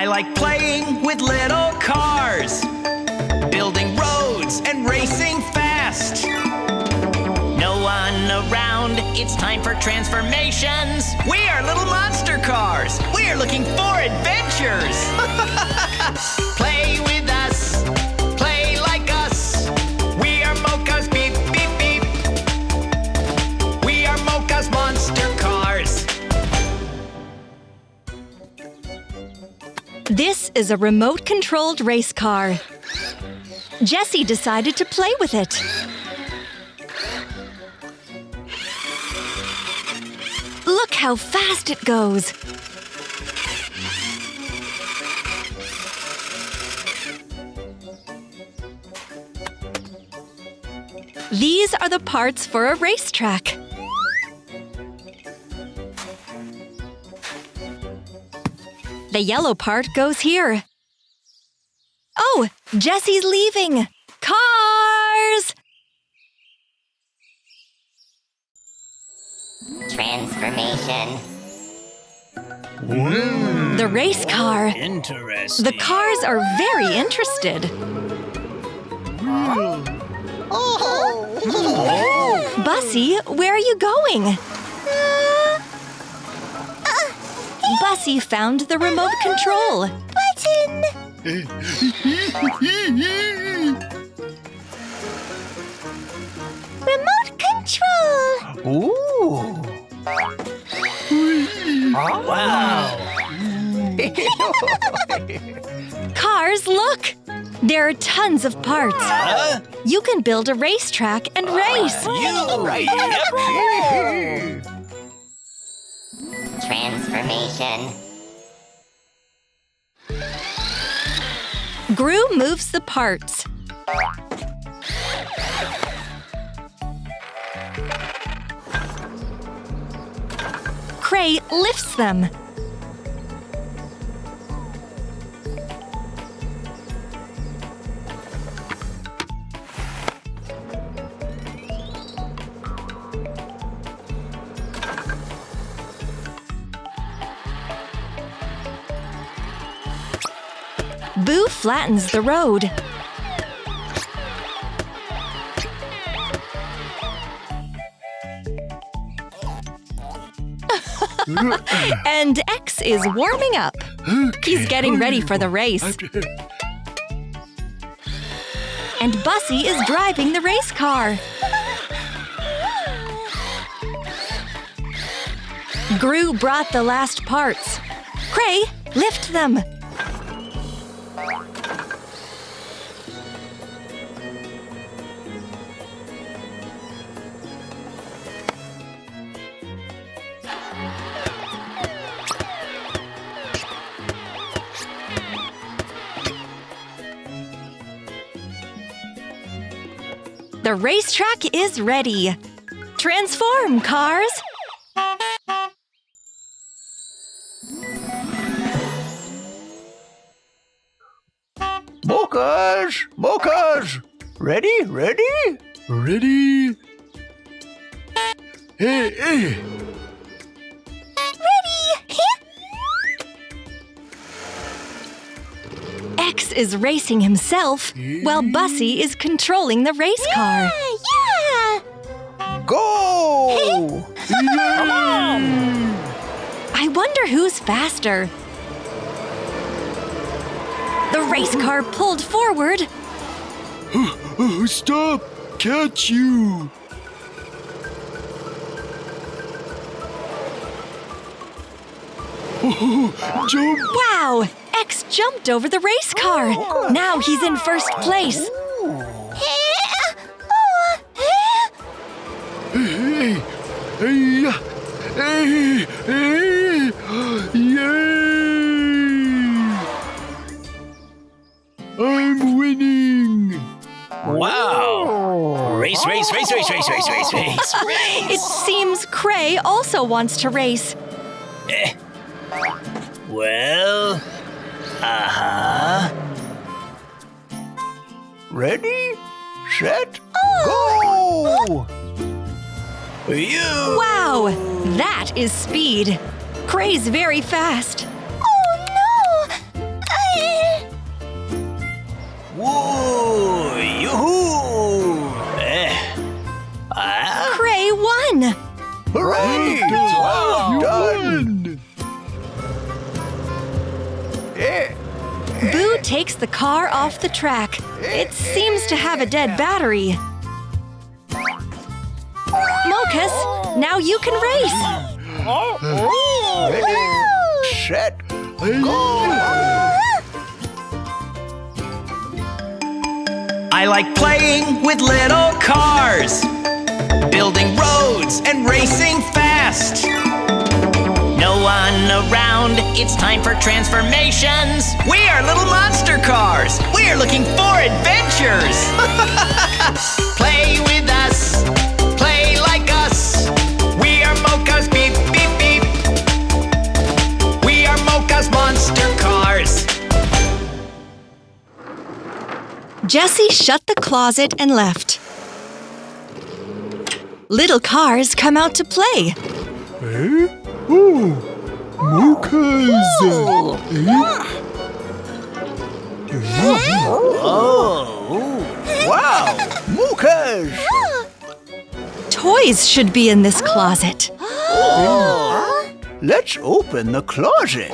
I like playing with little cars, building roads and racing fast. No one around, it's time for transformations. We are little monster cars. We are looking for adventures. Play with us, play like us. We are Mocas, beep, beep, beep. We are Mocas monster cars. This is a remote-controlled race car. Jessie decided to play with it. Look how fast it goes. These are the parts for a racetrack. The yellow part goes here. Oh, Jessie's leaving. Cars! Transformation. The race car. Interesting. The cars are very interested. Bussy, where are you going? Bussy found the remote control. Button! Remote control! Ooh. Wow. Cars, look! There are tons of parts. You can build a racetrack and race. Transformation. Gru moves the parts. Cray lifts them. Boo flattens the road. And X is warming up. He's getting ready for the race. And Bussy is driving the race car. Gru brought the last parts. Cray, lift them. The racetrack is ready. Transform, cars! Mocas! Mocas! Ready? Ready? Ready? Hey! X is racing himself, while Bussy is controlling the race car. Go! I wonder who's faster. The race car pulled forward. Stop! Catch you! Jump! Wow! X jumped over the race car. Now he's in first place. Hey! Yay! I'm winning! Wow! Race! It seems Cray also wants to race. Well, Ready, set, go! You! Wow! That is speed. Cray's very fast. Oh no! Boo takes the car off the track. It seems to have a dead battery. Mocas, now you can race. Set. I like playing with little cars, building roads and racing fast. No one around, it's time for transformations. We are little monster cars. We are looking for adventures. Play with us, play like us. We are Mocas, beep, beep, beep. We are Mocas monster cars. Jessie shut the closet and left. Little cars come out to play. Oh, Mocas. Wow! Mocas! Toys should be in this closet. Let's open the closet.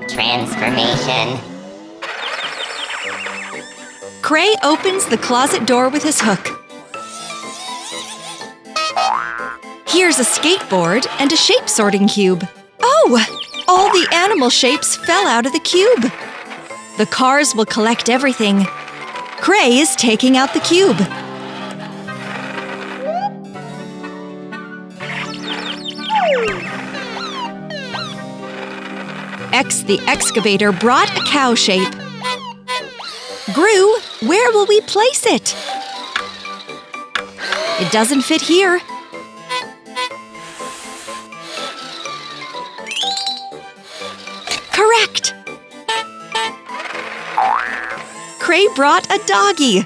Transformation. Cray opens the closet door with his hook. Here's a skateboard and a shape sorting cube. Oh! All the animal shapes fell out of the cube. The cars will collect everything. Cray is taking out the cube. X the excavator brought a cow shape. Gru, where will we place it? It doesn't fit here. Correct! Cray brought a doggy.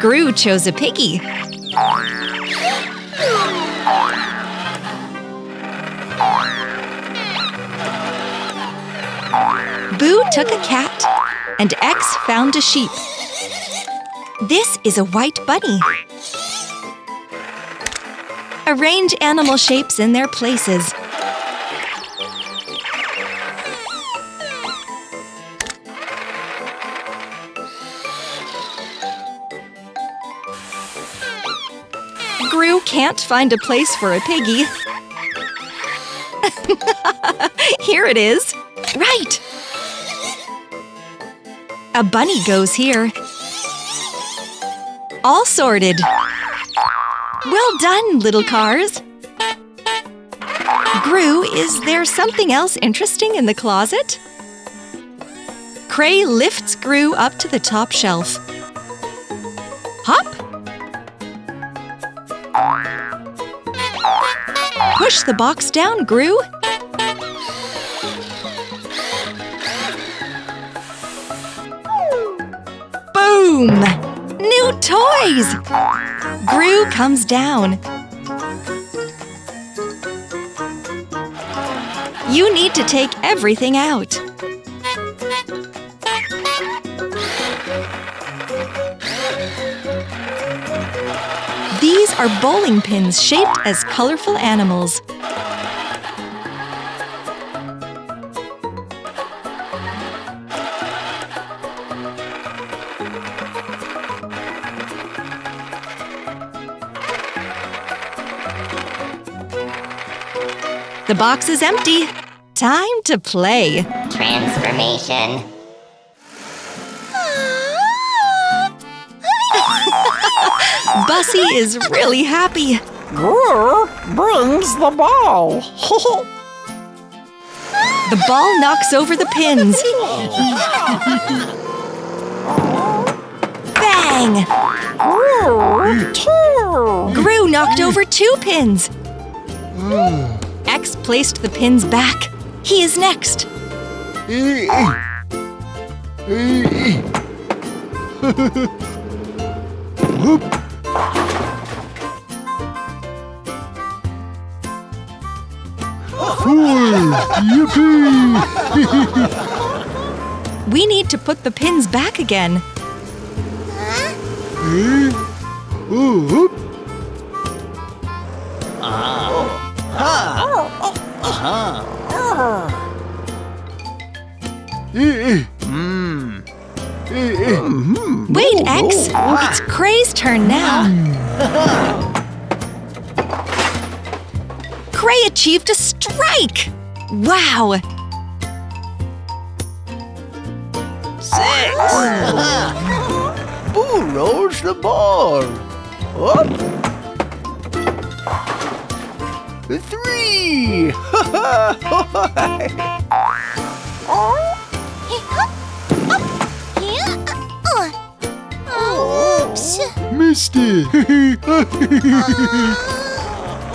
Gru chose a piggy. Boo took a cat, and X found a sheep. This is a white bunny. Arrange animal shapes in their places. Gru can't find a place for a piggy. Here it is. Right! A bunny goes here. All sorted. Well done, little cars. Gru, is there something else interesting in the closet? Cray lifts Gru up to the top shelf. Hop! Push the box down, Gru. Boom! New toys! Gru comes down. You need to take everything out. These are bowling pins shaped as colorful animals. The box is empty. Time to play. Transformation. Bussy is really happy. Gru brings the ball. The ball knocks over the pins. Bang! Gru knocked over 2 pins. X placed the pins back. He is next. Yippee! We need to put the pins back again. Wait, X! It's Cray's turn now. Cray achieved a strike! Wow! 6. Who rolls the ball? Up. 3. Oops. Missed it.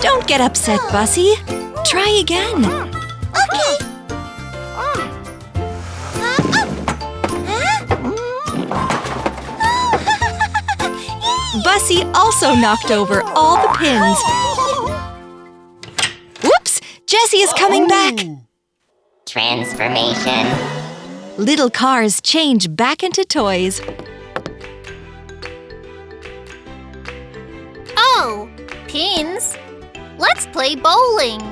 Don't get upset, Bussy. Try again. Okay. Bussy also knocked over all the pins. Whoops! Jessie is coming back. Transformation. Little cars change back into toys. Oh, pins. Let's play bowling.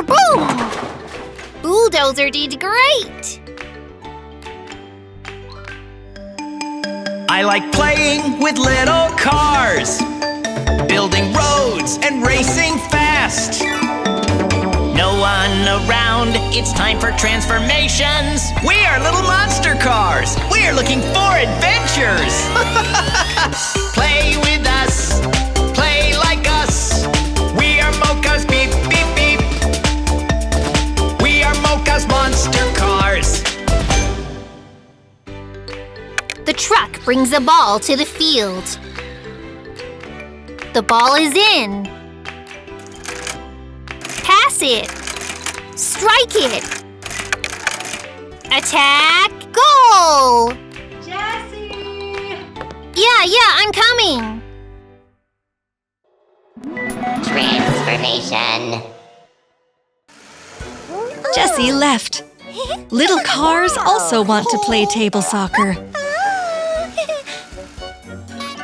Boom! Bulldozer did great. I like playing with little cars, building roads and racing fast. No one around, it's time for transformations. We are little monster cars. We are looking for adventures. Play with us, play like us. We are Mocas, beep, beep, beep. We are Mocas monster cars. The truck brings a ball to the field. The ball is in. Pass it. Strike it. Attack. Goal. Jessie! Yeah, I'm coming. Transformation. Jessie left. Little cars also want to play table soccer.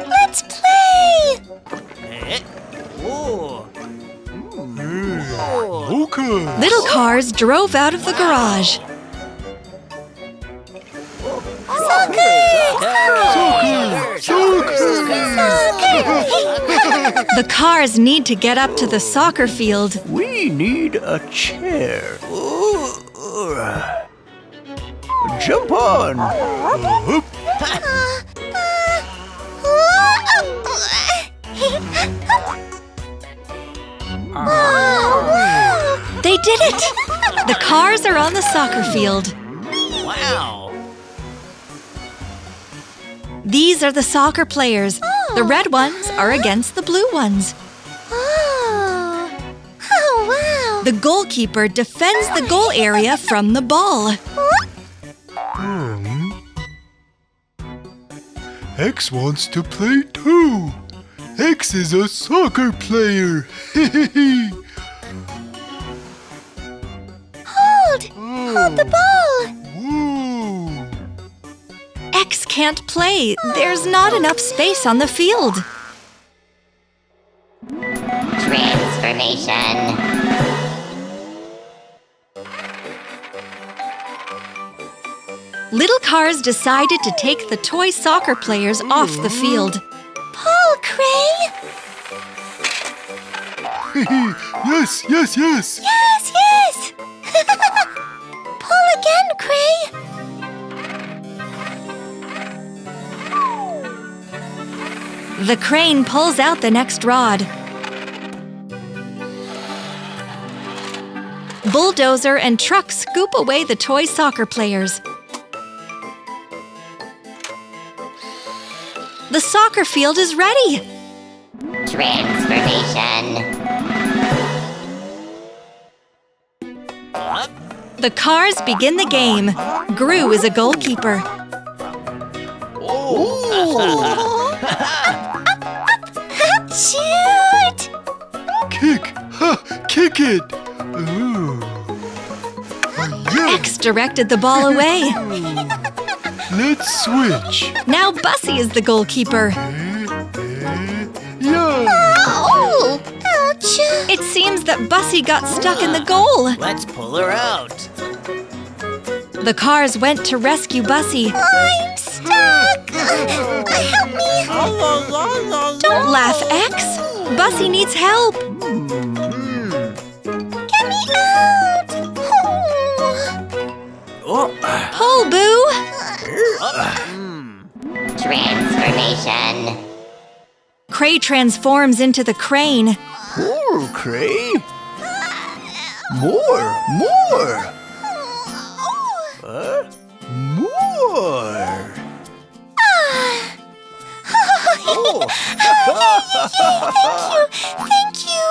Let's play. Mocas. Little cars drove out of the garage. The cars need to get up to the soccer field. We need a chair. Jump on. They did it! The cars are on the soccer field. Wow. These are the soccer players. The red ones are against the blue ones. Oh, wow. The goalkeeper defends the goal area from the ball. X wants to play too. X is a soccer player. Hold the ball. Whoa. X can't play. There's not enough space on the field. Transformation. Little cars decided to take the toy soccer players off the field. Pull, Cray. Yes. Yes. Pull again, Cray. The crane pulls out the next rod. Bulldozer and truck scoop away the toy soccer players. The soccer field is ready. Transformation. The cars begin the game. Gru is a goalkeeper. Shoot! Kick. Ha, kick it. Ooh. Yeah. X directed the ball away. Let's switch. Now Bussy is the goalkeeper. Oh! Ouch! It seems that Bussy got stuck in the goal. Let's pull her out. The cars went to rescue Bussy. I'm stuck! Help me! Don't laugh, X. Bussy needs help. Get me out! Oh. Pull, Boo. Transformation. Cray transforms into the crane. More, Cray. More. More. Oh. Thank you!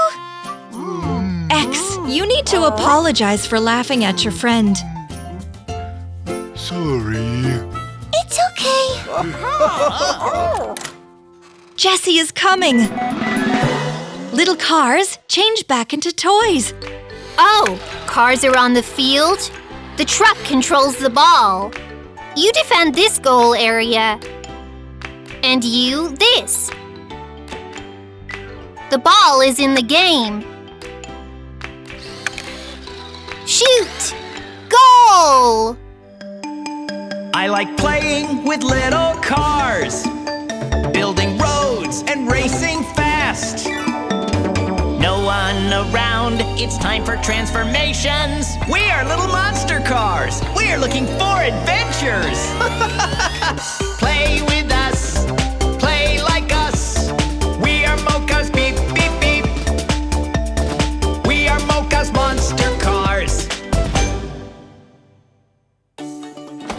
X, you need to apologize for laughing at your friend. Sorry. It's okay! Jessie is coming. Little cars change back into toys. Oh, cars are on the field. The truck controls the ball. You defend this goal area. And you, this. The ball is in the game. Shoot! Goal! I like playing with little cars, building roads and racing fast. No one around, it's time for transformations. We are little monster cars. We are looking for adventures. Play with us, play like us. We are Mocas, beep, beep, beep. We are Mocas monster cars.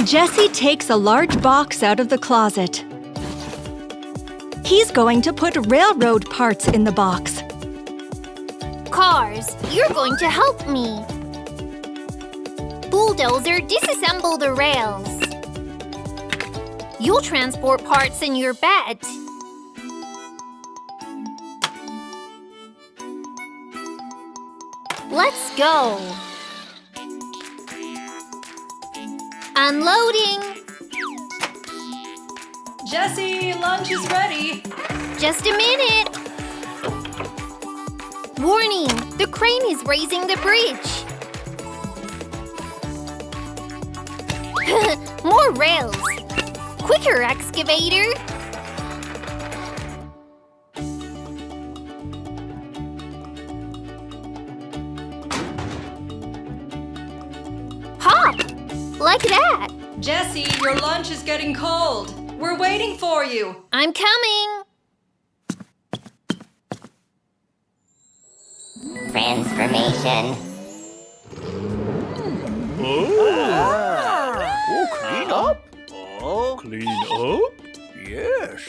Jessie takes a large box out of the closet. He's going to put railroad parts in the box. Cars, you're going to help me. Bulldozer, disassemble the rails. You'll transport parts in your bed. Let's go. Unloading. Jessie, lunch is ready. Just a minute. Warning, the crane is raising the bridge. More rails. Quicker, excavator. Hop, like that. Jessie, your lunch is getting cold. We're waiting for you. I'm coming. Transformation. Oh, clean up. Oh, clean up. Yes.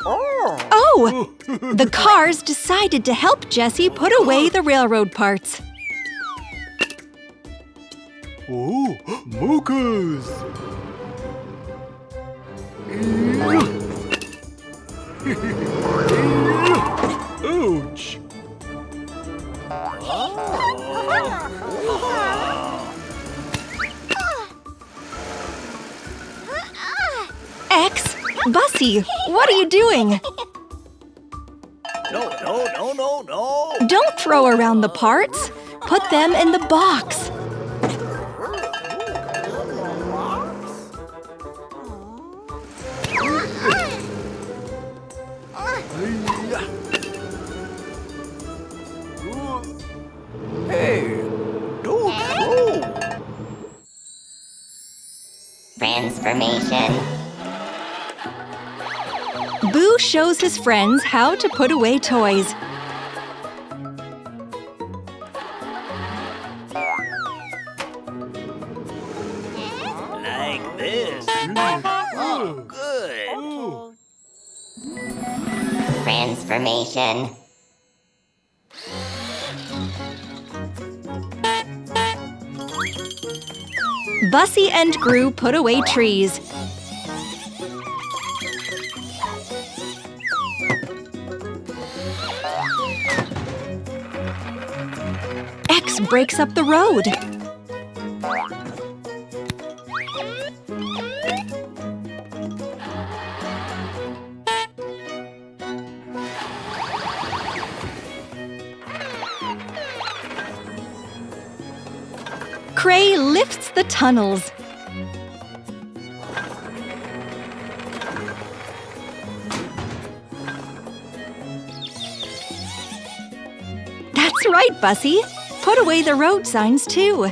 Oh! The cars decided to help Jessie put away the railroad parts. Oh, Mocas! Ouch! X, Bussy, what are you doing? No. Don't throw around the parts. Put them in the box. Hey, don't throw. Transformation. Boo shows his friends how to put away toys. Like this. Oh, good. Transformation. Bussy and Gru put away trees. X breaks up the road. Cray lifts the tunnels. That's right, Bussy. Put away the road signs, too.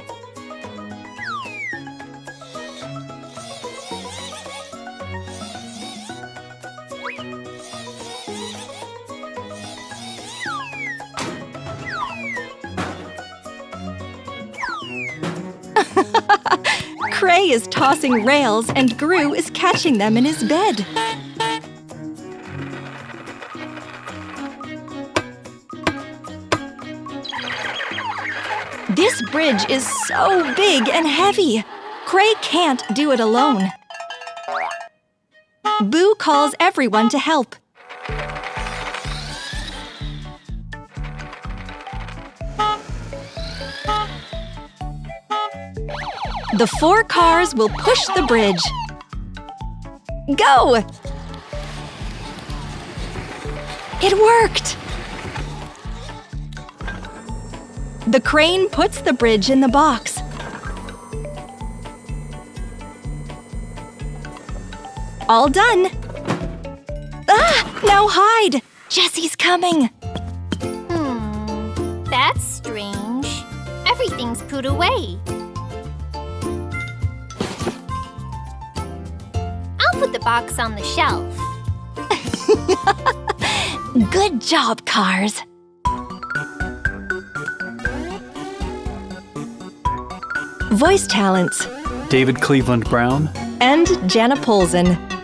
Cray is tossing rails and Gru is catching them in his bed. This bridge is so big and heavy. Cray can't do it alone. Boo calls everyone to help. The 4 cars will push the bridge. Go! It worked! The crane puts the bridge in the box. All done! Ah! Now hide! Jessie's coming! That's strange. Everything's put away. I'll put the box on the shelf. Good job, cars! Voice talents David Cleveland Brown. and Jana Polzin.